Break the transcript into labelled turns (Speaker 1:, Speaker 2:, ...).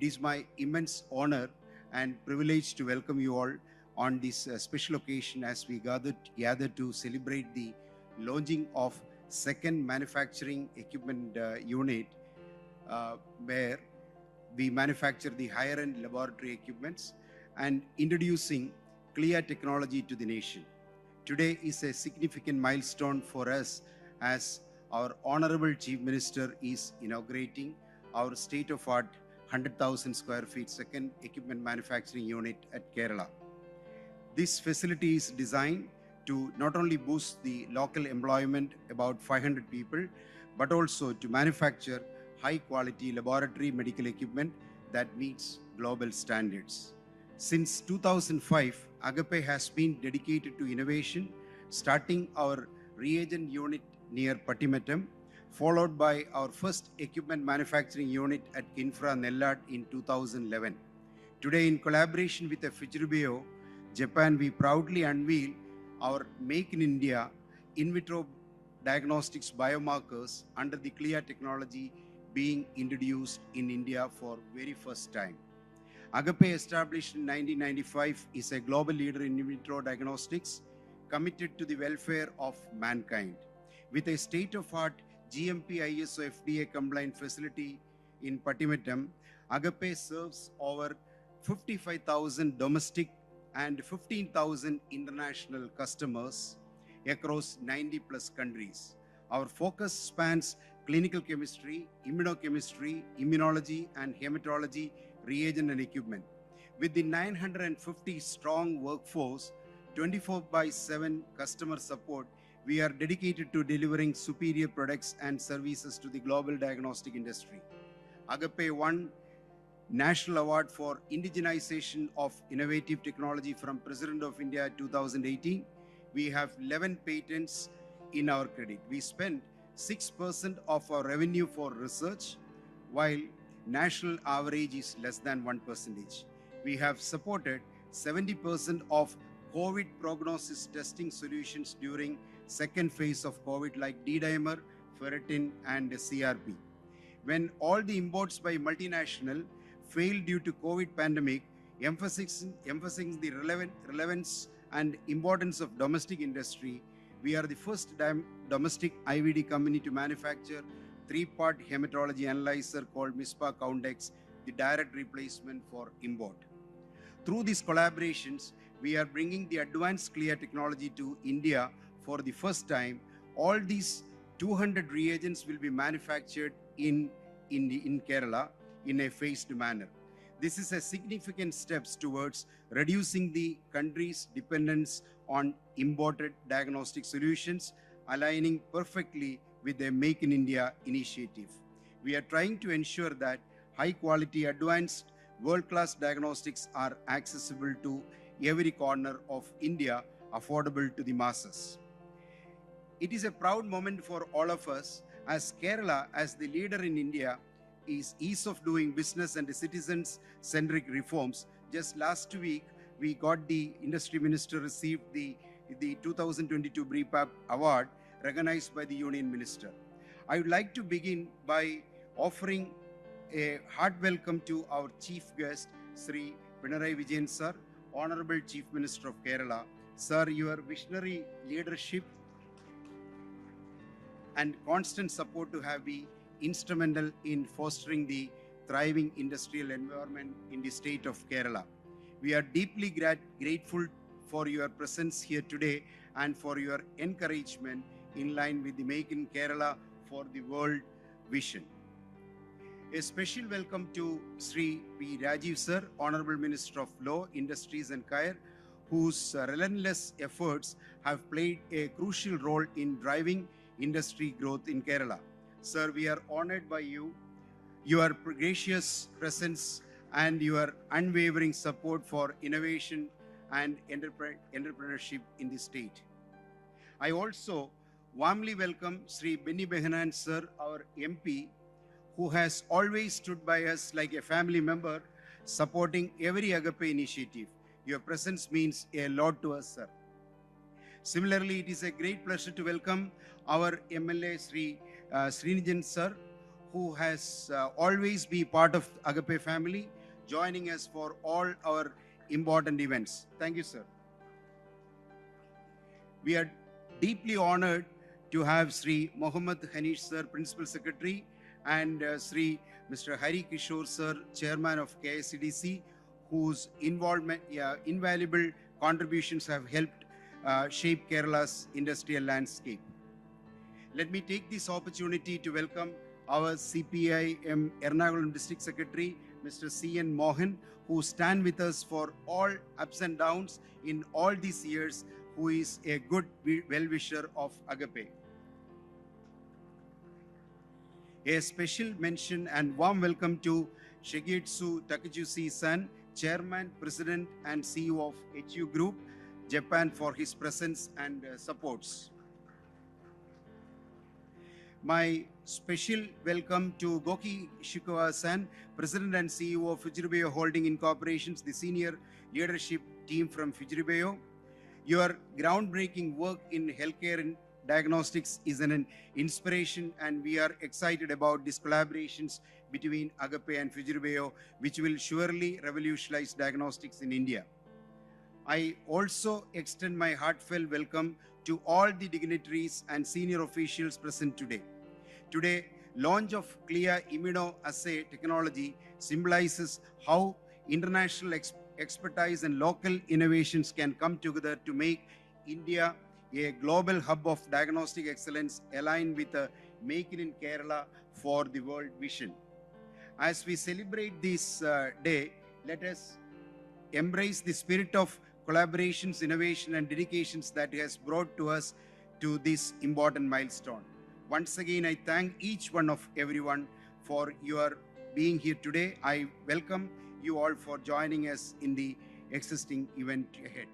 Speaker 1: It is my immense honor and privilege to welcome you all on this special occasion as we gather to celebrate the launching of second manufacturing equipment unit where we manufacture the higher-end laboratory equipments and introducing clear technology to the nation. Today is a significant milestone for us as our Honorable Chief Minister is inaugurating our state-of-art 100,000 square feet second equipment manufacturing unit at Kerala. This facility is designed to not only boost the local employment, about 500 people, but also to manufacture high-quality laboratory medical equipment that meets global standards. Since 2005, Agappe has been dedicated to innovation, starting our reagent unit near Pattimattam, followed by our first equipment manufacturing unit at Infra Nellad in 2011. Today, in collaboration with Fujifilm, Japan, we proudly unveil our Make in India in vitro diagnostics biomarkers under the CLIA technology being introduced in India for very first time. Agappe, established in 1995, is a global leader in vitro diagnostics committed to the welfare of mankind. With a state-of-art GMP ISO FDA compliant facility in Pattimattam, Agappe serves over 55,000 domestic and 15,000 international customers across 90 plus countries. Our focus spans clinical chemistry, immunochemistry, immunology, and hematology reagent and equipment. With the 950 strong workforce, 24/7 customer support, we are dedicated to delivering superior products and services to the global diagnostic industry. Agappe won National Award for Indigenization of Innovative Technology from President of India 2018. We have 11 patents in our credit. We spend 6% of our revenue for research, while national average is less than 1%. We have supported 70% of COVID prognosis testing solutions during second phase of COVID, like D-dimer, ferritin, and CRP. When all the imports by multinational failed due to COVID pandemic, emphasizing the relevance and importance of domestic industry, we are the first domestic IVD company to manufacture three-part hematology analyzer called MISPA Countex, the direct replacement for import. Through these collaborations, we are bringing the advanced CLIA technology to India for the first time. All these 200 reagents will be manufactured in Kerala in a phased manner. This is a significant step towards reducing the country's dependence on imported diagnostic solutions, aligning perfectly with the Make in India initiative. We are trying to ensure that high-quality, advanced, world-class diagnostics are accessible to every corner of India, affordable to the masses. It is a proud moment for all of us as Kerala, as the leader in India, is ease of doing business and citizens-centric reforms. Just last week, we got the industry minister received the 2022 BREPAP award recognized by the union minister. I would like to begin by offering a heart welcome to our chief guest, Sri Pinarayi Vijayan sir, Honorable Chief Minister of Kerala. Sir, your visionary leadership and constant support to have been instrumental in fostering the thriving industrial environment in the state of Kerala. We are deeply grateful for your presence here today and for your encouragement in line with the Make in Kerala for the World vision. A special welcome to Sri P. Rajiv sir, Honorable Minister of Law, Industries and Care, whose relentless efforts have played a crucial role in driving industry growth in Kerala. Sir, we are honored by you, your gracious presence and your unwavering support for innovation and entrepreneurship in the state. I also warmly welcome Sri Benny Behanan sir, our MP, who has always stood by us like a family member, supporting every Agappe initiative. Your presence means a lot to us, sir. Similarly, it is a great pleasure to welcome our MLA Sri Srinijan sir, who has always been part of Agappe family, joining us for all our important events. Thank you, sir. We are deeply honored to have Sri Mohammad Hanish sir, Principal Secretary, and Sri Mr. Hari Kishore sir, Chairman of KICDC, whose invaluable contributions have helped shape Kerala's industrial landscape. Let me take this opportunity to welcome our CPIM Ernakulam District Secretary, Mr. C.N. Mohan, who stand with us for all ups and downs in all these years, who is a good well-wisher of Agappe. A special mention and warm welcome to Shigetsu Takejushi-san, Chairman, President, and CEO of HU Group, Japan, for his presence and supports. My special welcome to Goki Shikawa-san, President and CEO of Fujiribeo Holding Incorporations, the senior leadership team from Fujiribeo. Your groundbreaking work in healthcare and diagnostics is an inspiration, and we are excited about these collaborations between Agappe and Fujiribeo, which will surely revolutionize diagnostics in India. I also extend my heartfelt welcome to all the dignitaries and senior officials present today. Today, launch of CLIA immunoassay technology symbolizes how international expertise and local innovations can come together to make India a global hub of diagnostic excellence aligned with a Make it in Kerala for the world vision. As we celebrate this day, let us embrace the spirit of collaborations, innovation, and dedications that has brought to us to this important milestone. Once again, I thank each one of everyone for your being here today. I welcome you all for joining us in the existing event ahead.